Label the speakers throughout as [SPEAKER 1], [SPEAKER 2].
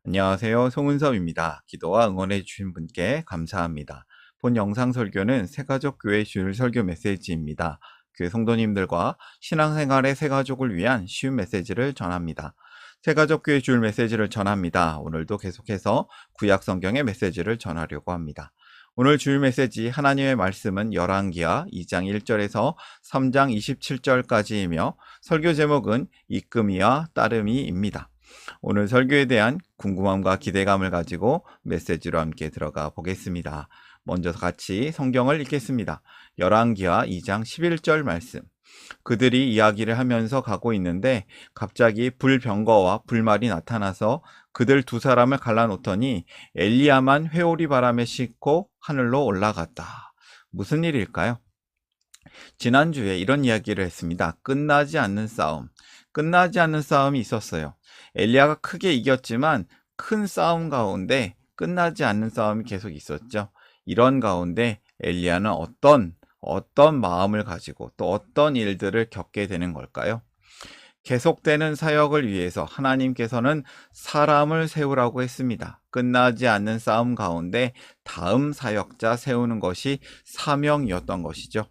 [SPEAKER 1] 안녕하세요. 송은섭입니다. 기도와 응원해 주신 분께 감사합니다. 본 영상 설교는 새가족교회 주일 설교 메시지입니다. 교회 성도님들과 신앙생활의 새가족을 위한 쉬운 메시지를 전합니다. 새가족교회 주일 메시지를 전합니다. 오늘도 계속해서 구약성경의 메시지를 전하려고 합니다. 오늘 주일 메시지 하나님의 말씀은 열왕기하 2장 1절에서 3장 27절까지이며 설교 제목은 이끔이와 따름이입니다. 오늘 설교에 대한 궁금함과 기대감을 가지고 메시지로 함께 들어가 보겠습니다. 먼저 같이 성경을 읽겠습니다. 열왕기하 2장 11절 말씀. 그들이 이야기를 하면서 가고 있는데 갑자기 불병거와 불말이 나타나서 그들 두 사람을 갈라놓더니 엘리야만 회오리 바람에 싣고 하늘로 올라갔다. 무슨 일일까요? 지난주에 이런 이야기를 했습니다. 끝나지 않는 싸움. 끝나지 않는 싸움이 있었어요. 엘리야가 크게 이겼지만 큰 싸움 가운데 끝나지 않는 싸움이 계속 있었죠. 이런 가운데 엘리야는 어떤 마음을 가지고 또 어떤 일들을 겪게 되는 걸까요? 계속되는 사역을 위해서 하나님께서는 사람을 세우라고 했습니다. 끝나지 않는 싸움 가운데 다음 사역자 세우는 것이 사명이었던 것이죠.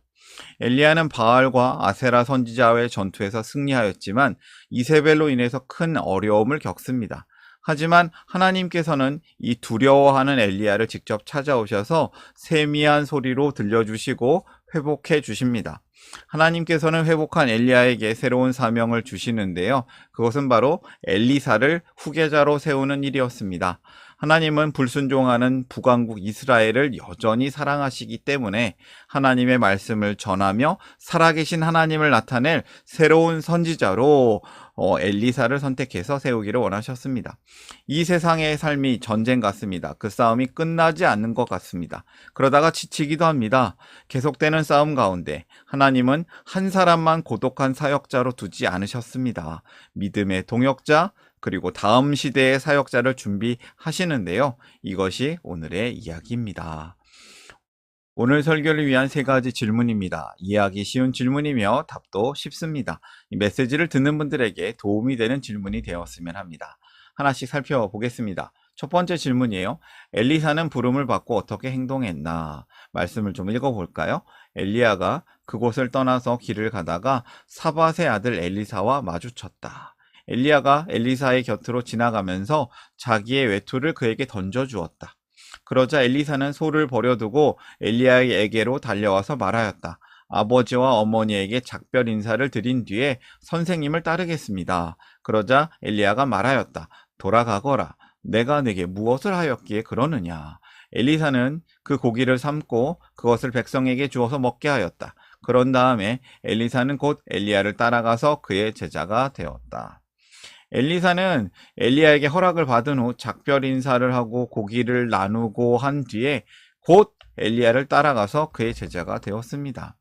[SPEAKER 1] 엘리야는 바알과 아세라 선지자와의 전투에서 승리하였지만 이세벨로 인해서 큰 어려움을 겪습니다. 하지만 하나님께서는 이 두려워하는 엘리야를 직접 찾아오셔서 세미한 소리로 들려주시고 회복해 주십니다. 하나님께서는 회복한 엘리야에게 새로운 사명을 주시는데요. 그것은 바로 엘리사를 후계자로 세우는 일이었습니다. 하나님은 불순종하는 북왕국 이스라엘을 여전히 사랑하시기 때문에 하나님의 말씀을 전하며 살아계신 하나님을 나타낼 새로운 선지자로 엘리사를 선택해서 세우기를 원하셨습니다. 이 세상의 삶이 전쟁 같습니다. 그 싸움이 끝나지 않는 것 같습니다. 그러다가 지치기도 합니다. 계속되는 싸움 가운데 하나님은 한 사람만 고독한 사역자로 두지 않으셨습니다. 믿음의 동역자, 그리고 다음 시대의 사역자를 준비하시는데요. 이것이 오늘의 이야기입니다. 오늘 설교를 위한 세 가지 질문입니다. 이해하기 쉬운 질문이며 답도 쉽습니다. 이 메시지를 듣는 분들에게 도움이 되는 질문이 되었으면 합니다. 하나씩 살펴보겠습니다. 첫 번째 질문이에요. 엘리사는 부름을 받고 어떻게 행동했나? 말씀을 좀 읽어볼까요? 엘리야가 그곳을 떠나서 길을 가다가 사밧의 아들 엘리사와 마주쳤다. 엘리야가 엘리사의 곁으로 지나가면서 자기의 외투를 그에게 던져주었다. 그러자 엘리사는 소를 버려두고 엘리야에게로 달려와서 말하였다. 아버지와 어머니에게 작별 인사를 드린 뒤에 선생님을 따르겠습니다. 그러자 엘리야가 말하였다. 돌아가거라. 내가 네게 무엇을 하였기에 그러느냐. 엘리사는 그 고기를 삶고 그것을 백성에게 주어서 먹게 하였다. 그런 다음에 엘리사는 곧 엘리야를 따라가서 그의 제자가 되었다. 엘리사는 엘리야에게 허락을 받은 후 작별 인사를 하고 고기를 나누고 한 뒤에 곧 엘리야를 따라가서 그의 제자가 되었습니다.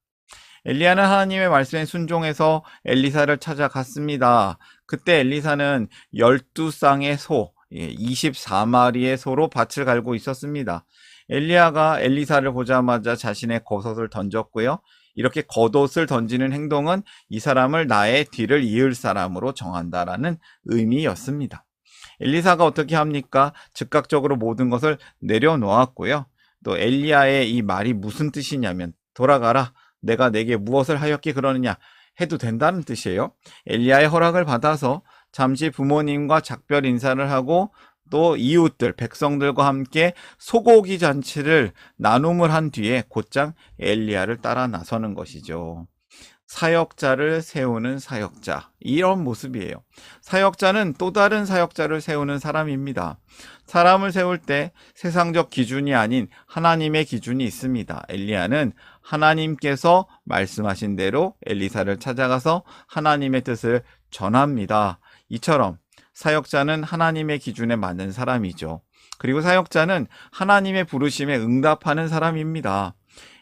[SPEAKER 1] 엘리야는 하나님의 말씀에 순종해서 엘리사를 찾아갔습니다. 그때 엘리사는 12쌍의 소, 24마리의 소로 밭을 갈고 있었습니다. 엘리야가 엘리사를 보자마자 자신의 겉옷을 던졌고요. 이렇게 겉옷을 던지는 행동은 이 사람을 나의 뒤를 이을 사람으로 정한다라는 의미였습니다. 엘리사가 어떻게 합니까? 즉각적으로 모든 것을 내려놓았고요. 또 엘리야의 이 말이 무슨 뜻이냐면 돌아가라. 내가 내게 무엇을 하였기 그러느냐 해도 된다는 뜻이에요. 엘리야의 허락을 받아서 잠시 부모님과 작별 인사를 하고 또 이웃들, 백성들과 함께 소고기 잔치를 나눔을 한 뒤에 곧장 엘리야를 따라 나서는 것이죠. 사역자를 세우는 사역자, 이런 모습이에요. 사역자는 또 다른 사역자를 세우는 사람입니다. 사람을 세울 때 세상적 기준이 아닌 하나님의 기준이 있습니다. 엘리야는 하나님께서 말씀하신 대로 엘리사를 찾아가서 하나님의 뜻을 전합니다. 이처럼 사역자는 하나님의 기준에 맞는 사람이죠. 그리고 사역자는 하나님의 부르심에 응답하는 사람입니다.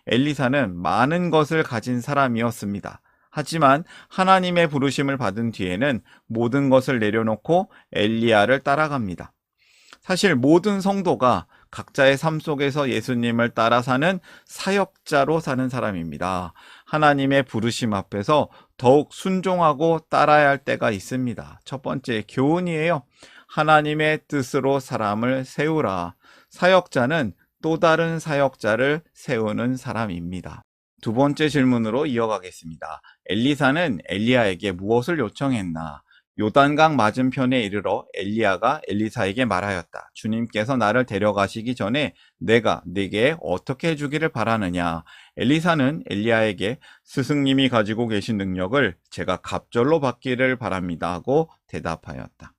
[SPEAKER 1] 엘리사는 많은 것을 가진 사람이었습니다. 하지만 하나님의 부르심을 받은 뒤에는 모든 것을 내려놓고 엘리야를 따라갑니다. 사실 모든 성도가 각자의 삶 속에서 예수님을 따라 사는 사역자로 사는 사람입니다. 하나님의 부르심 앞에서 더욱 순종하고 따라야 할 때가 있습니다. 첫 번째 교훈이에요. 하나님의 뜻으로 사람을 세우라. 사역자는 또 다른 사역자를 세우는 사람입니다. 두 번째 질문으로 이어가겠습니다. 엘리사는 엘리야에게 무엇을 요청했나? 요단강 맞은편에 이르러 엘리야가 엘리사에게 말하였다. 주님께서 나를 데려가시기 전에 내가 네게 어떻게 해주기를 바라느냐? 엘리사는 엘리야에게 스승님이 가지고 계신 능력을 제가 갑절로 받기를 바랍니다 하고 대답하였다.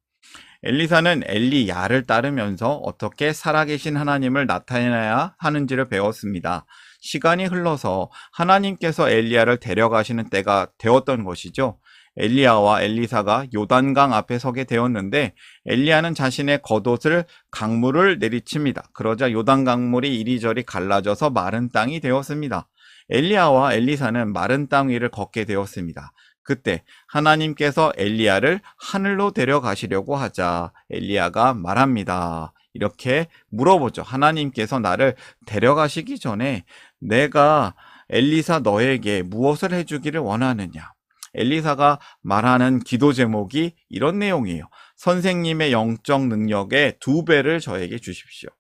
[SPEAKER 1] 엘리사는 엘리야를 따르면서 어떻게 살아계신 하나님을 나타내야 하는지를 배웠습니다. 시간이 흘러서 하나님께서 엘리야를 데려가시는 때가 되었던 것이죠. 엘리야와 엘리사가 요단강 앞에 서게 되었는데 엘리야는 자신의 겉옷을 강물을 내리칩니다. 그러자 요단 강물이 이리저리 갈라져서 마른 땅이 되었습니다. 엘리야와 엘리사는 마른 땅 위를 걷게 되었습니다. 그때 하나님께서 엘리야를 하늘로 데려가시려고 하자 엘리야가 말합니다. 이렇게 물어보죠. 하나님께서 나를 데려가시기 전에 내가 엘리사 너에게 무엇을 해주기를 원하느냐? 엘리사가 말하는 기도 제목이 이런 내용이에요. 선생님의 영적 능력의 2배를 저에게 주십시오.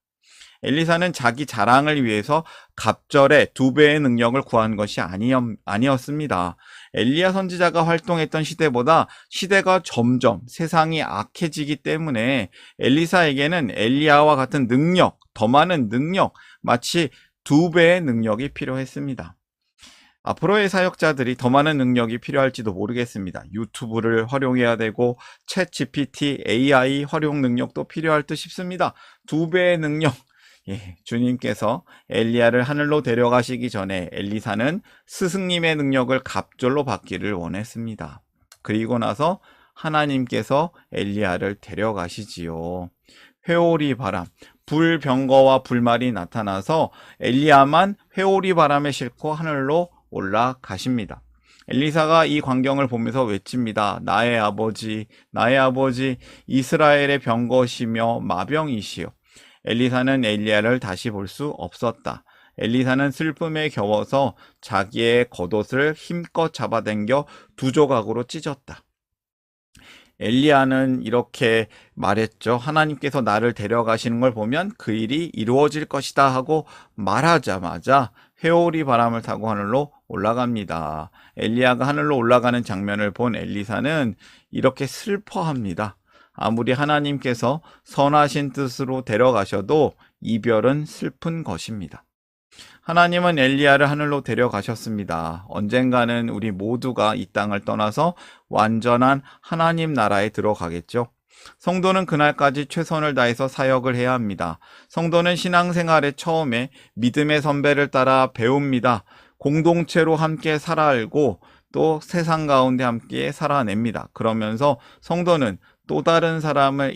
[SPEAKER 1] 엘리사는 자기 자랑을 위해서 갑절에 2배의 능력을 구한 것이 아니었습니다. 엘리야 선지자가 활동했던 시대보다 시대가 점점 세상이 악해지기 때문에 엘리사에게는 엘리야와 같은 능력, 더 많은 능력, 마치 2배의 능력이 필요했습니다. 앞으로의 사역자들이 더 많은 능력이 필요할지도 모르겠습니다. 유튜브를 활용해야 되고 챗 GPT, AI 활용 능력도 필요할 듯 싶습니다. 2배의 능력. 주님께서 엘리야를 하늘로 데려가시기 전에 엘리사는 스승님의 능력을 갑절로 받기를 원했습니다. 그리고 나서 하나님께서 엘리야를 데려가시지요. 회오리 바람, 불병거와 불말이 나타나서 엘리야만 회오리 바람에 싣고 하늘로 올라가십니다. 엘리사가 이 광경을 보면서 외칩니다. 나의 아버지, 이스라엘의 병거시며 마병이시여. 엘리사는 엘리야를 다시 볼 수 없었다. 엘리사는 슬픔에 겨워서 자기의 겉옷을 힘껏 잡아당겨 2조각으로 찢었다. 엘리야는 이렇게 말했죠. 하나님께서 나를 데려가시는 걸 보면 그 일이 이루어질 것이다 하고 말하자마자 회오리 바람을 타고 하늘로 올라갑니다. 엘리야가 하늘로 올라가는 장면을 본 엘리사는 이렇게 슬퍼합니다. 아무리 하나님께서 선하신 뜻으로 데려가셔도 이별은 슬픈 것입니다. 하나님은 엘리야를 하늘로 데려가셨습니다. 언젠가는 우리 모두가 이 땅을 떠나서 완전한 하나님 나라에 들어가겠죠. 성도는 그날까지 최선을 다해서 사역을 해야 합니다. 성도는 신앙생활의 처음에 믿음의 선배를 따라 배웁니다. 공동체로 함께 살아알고 또 세상 가운데 함께 살아냅니다. 그러면서 성도는 또 다른 사람을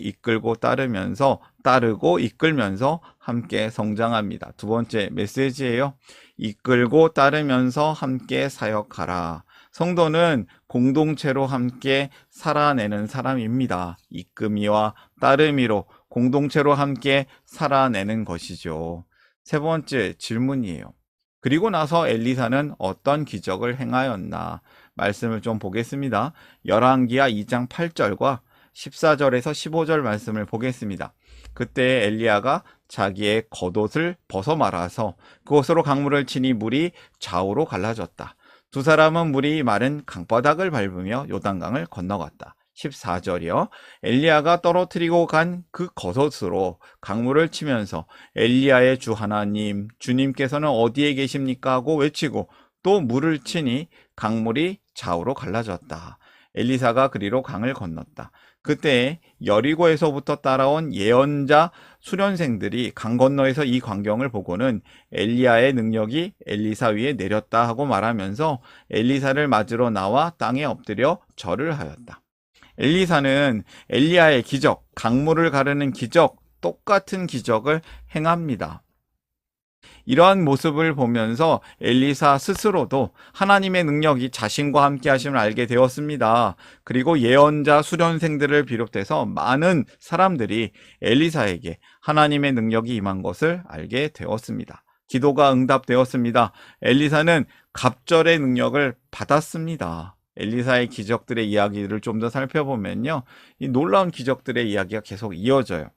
[SPEAKER 1] 따르고 이끌면서 함께 성장합니다. 두 번째 메시지예요. 이끌고 따르면서 함께 사역하라. 성도는 공동체로 함께 살아내는 사람입니다. 이끌미와 따르미로 공동체로 함께 살아내는 것이죠. 세 번째 질문이에요. 그리고 나서 엘리사는 어떤 기적을 행하였나? 말씀을 좀 보겠습니다. 열왕기하 2장 8절과 14절에서 15절 말씀을 보겠습니다. 그때 엘리야가 자기의 겉옷을 벗어 말아서 그것으로 강물을 치니 물이 좌우로 갈라졌다. 두 사람은 물이 마른 강바닥을 밟으며 요단강을 건너갔다. 14절이요. 엘리야가 떨어뜨리고 간 그 겉옷으로 강물을 치면서 엘리야의 주 하나님, 주님께서는 어디에 계십니까? 하고 외치고 또 물을 치니 강물이 좌우로 갈라졌다. 엘리사가 그리로 강을 건넜다. 그때 여리고에서부터 따라온 예언자 수련생들이 강 건너에서 이 광경을 보고는 엘리야의 능력이 엘리사 위에 내렸다 하고 말하면서 엘리사를 맞으러 나와 땅에 엎드려 절을 하였다. 엘리사는 엘리야의 기적, 강물을 가르는 기적, 똑같은 기적을 행합니다. 이러한 모습을 보면서 엘리사 스스로도 하나님의 능력이 자신과 함께 하심을 알게 되었습니다. 그리고 예언자 수련생들을 비롯해서 많은 사람들이 엘리사에게 하나님의 능력이 임한 것을 알게 되었습니다. 기도가 응답되었습니다. 엘리사는 갑절의 능력을 받았습니다. 엘리사의 기적들의 이야기를 좀 더 살펴보면요, 이 놀라운 기적들의 이야기가 계속 이어져요.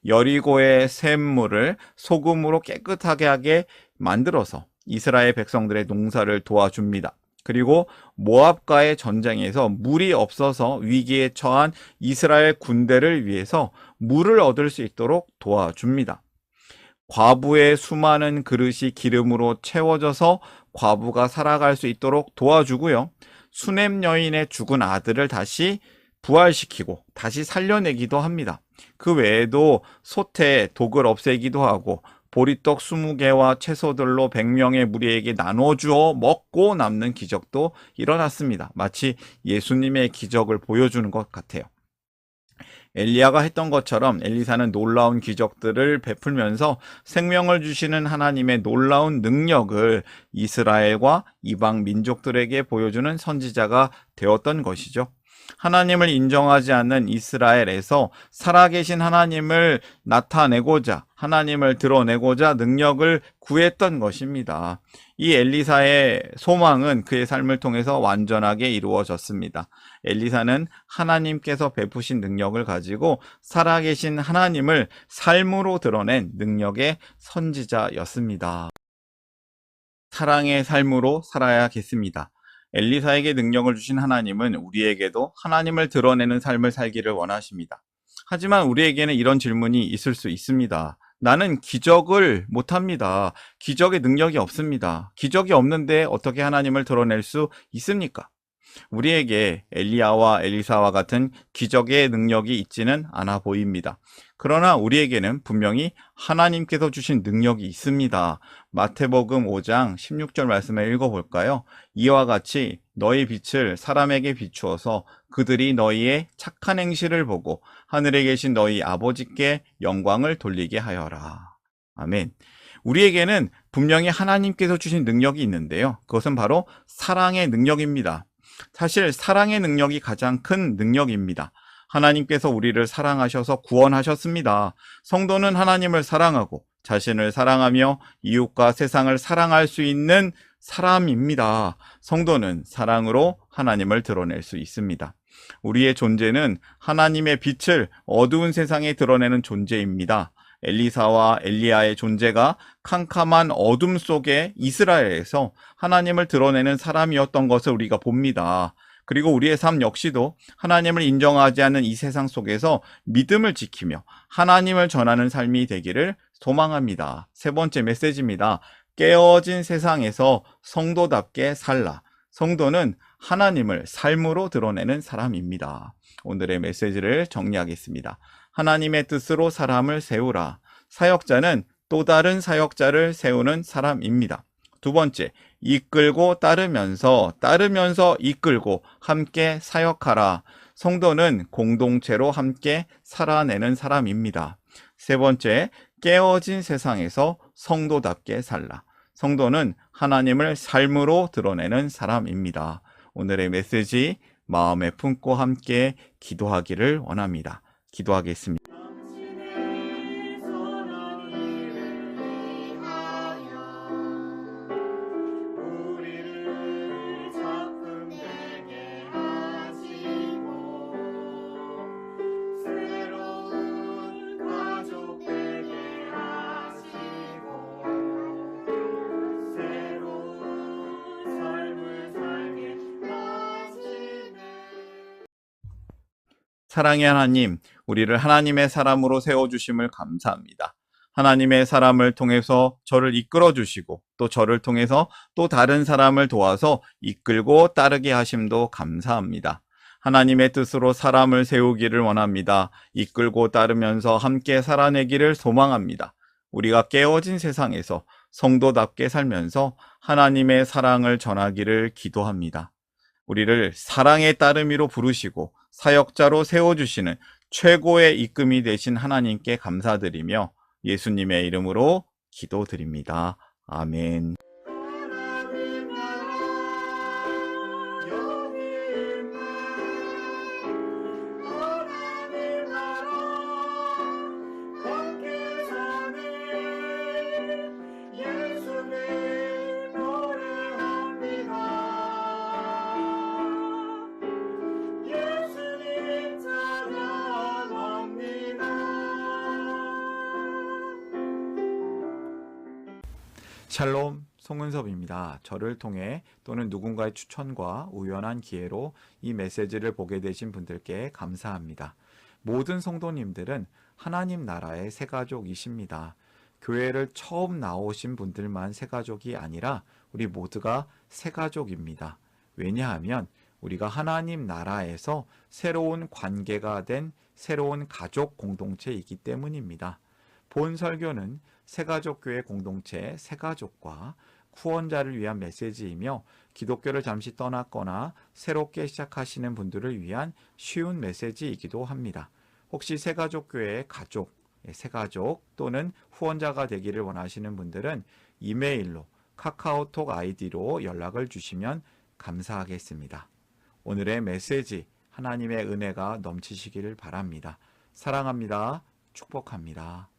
[SPEAKER 1] 여리고의 샘물을 소금으로 깨끗하게 하게 만들어서 이스라엘 백성들의 농사를 도와줍니다. 그리고 모압과의 전쟁에서 물이 없어서 위기에 처한 이스라엘 군대를 위해서 물을 얻을 수 있도록 도와줍니다. 과부의 수많은 그릇이 기름으로 채워져서 과부가 살아갈 수 있도록 도와주고요. 수넴 여인의 죽은 아들을 다시 부활시키고 다시 살려내기도 합니다. 그 외에도 솥에 독을 없애기도 하고 보리떡 20개와 채소들로 100명의 무리에게 나눠주어 먹고 남는 기적도 일어났습니다. 마치 예수님의 기적을 보여주는 것 같아요. 엘리야가 했던 것처럼 엘리사는 놀라운 기적들을 베풀면서 생명을 주시는 하나님의 놀라운 능력을 이스라엘과 이방 민족들에게 보여주는 선지자가 되었던 것이죠. 하나님을 인정하지 않는 이스라엘에서 살아계신 하나님을 나타내고자, 하나님을 드러내고자 능력을 구했던 것입니다. 이 엘리사의 소망은 그의 삶을 통해서 완전하게 이루어졌습니다. 엘리사는 하나님께서 베푸신 능력을 가지고 살아계신 하나님을 삶으로 드러낸 능력의 선지자였습니다. 사랑의 삶으로 살아야겠습니다. 엘리사에게 능력을 주신 하나님은 우리에게도 하나님을 드러내는 삶을 살기를 원하십니다. 하지만 우리에게는 이런 질문이 있을 수 있습니다. 나는 기적을 못합니다. 기적의 능력이 없습니다. 기적이 없는데 어떻게 하나님을 드러낼 수 있습니까? 우리에게 엘리야와 엘리사와 같은 기적의 능력이 있지는 않아 보입니다. 그러나 우리에게는 분명히 하나님께서 주신 능력이 있습니다. 마태복음 5장 16절 말씀을 읽어볼까요? 이와 같이 너희 빛을 사람에게 비추어서 그들이 너희의 착한 행실을 보고 하늘에 계신 너희 아버지께 영광을 돌리게 하여라. 아멘. 우리에게는 분명히 하나님께서 주신 능력이 있는데요. 그것은 바로 사랑의 능력입니다. 사실 사랑의 능력이 가장 큰 능력입니다. 하나님께서 우리를 사랑하셔서 구원하셨습니다. 성도는 하나님을 사랑하고 자신을 사랑하며 이웃과 세상을 사랑할 수 있는 사람입니다. 성도는 사랑으로 하나님을 드러낼 수 있습니다. 우리의 존재는 하나님의 빛을 어두운 세상에 드러내는 존재입니다. 엘리사와 엘리야의 존재가 캄캄한 어둠 속에 이스라엘에서 하나님을 드러내는 사람이었던 것을 우리가 봅니다. 그리고 우리의 삶 역시도 하나님을 인정하지 않는 이 세상 속에서 믿음을 지키며 하나님을 전하는 삶이 되기를 소망합니다. 세 번째 메시지입니다. 깨어진 세상에서 성도답게 살라. 성도는 하나님을 삶으로 드러내는 사람입니다. 오늘의 메시지를 정리하겠습니다. 하나님의 뜻으로 사람을 세우라. 사역자는 또 다른 사역자를 세우는 사람입니다. 두 번째, 이끌고 따르면서 이끌고 함께 사역하라. 성도는 공동체로 함께 살아내는 사람입니다. 세 번째, 깨어진 세상에서 성도답게 살라. 성도는 하나님을 삶으로 드러내는 사람입니다. 오늘의 메시지 마음에 품고 함께 기도하기를 원합니다. 기도하겠습니다. 사랑의 하나님, 우리를 하나님의 사람으로 세워주심을 감사합니다. 하나님의 사람을 통해서 저를 이끌어 주시고 또 저를 통해서 또 다른 사람을 도와서 이끌고 따르게 하심도 감사합니다. 하나님의 뜻으로 사람을 세우기를 원합니다. 이끌고 따르면서 함께 살아내기를 소망합니다. 우리가 깨어진 세상에서 성도답게 살면서 하나님의 사랑을 전하기를 기도합니다. 우리를 사랑의 따르미로 부르시고 사역자로 세워주시는 최고의 이끌이 되신 하나님께 감사드리며 예수님의 이름으로 기도드립니다. 아멘. 샬롬, 송은섭입니다. 저를 통해 또는 누군가의 추천과 우연한 기회로 이 메시지를 보게 되신 분들께 감사합니다. 모든 성도님들은 하나님 나라의 새가족이십니다. 교회를 처음 나오신 분들만 새가족이 아니라 우리 모두가 새가족입니다. 왜냐하면 우리가 하나님 나라에서 새로운 관계가 된 새로운 가족 공동체이기 때문입니다. 본 설교는 새가족교회 공동체 새가족과 후원자를 위한 메시지이며 기독교를 잠시 떠났거나 새롭게 시작하시는 분들을 위한 쉬운 메시지이기도 합니다. 혹시 새가족교회의 가족, 새가족 또는 후원자가 되기를 원하시는 분들은 이메일로 카카오톡 아이디로 연락을 주시면 감사하겠습니다. 오늘의 메시지 하나님의 은혜가 넘치시기를 바랍니다. 사랑합니다. 축복합니다.